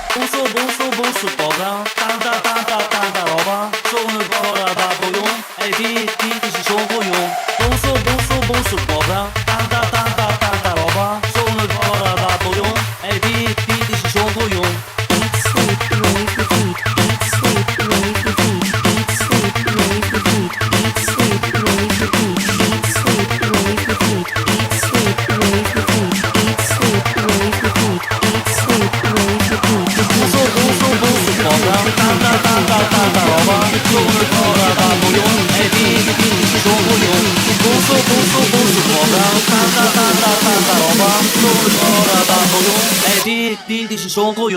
보수 뻐가 땅따 러봐 손을 걸어다 보용 에디 디듯이 쇼고용 보수 뻐가 땅따 러봐 손을 걸어다 보용 에디 디듯이 쇼고용 Eat, sleep, rave, repeat. Eat, sleep, rave, repeat. Eat, sleep, rave, repeat. Eat, sleep, rave, repeat. Eat, sleep, rave, repeat. Eat, sleep, rave, repeat. Eat, sleep, rave, repeat. Eat, sleep, rave, repeat. 보수 뻐가 땅따 러봐 손을 걸어다 보용 에디 디듯이 쇼고용 보수 뻐가 땅따 러봐 손을 걸어다 보용 에디 디듯이 쇼고용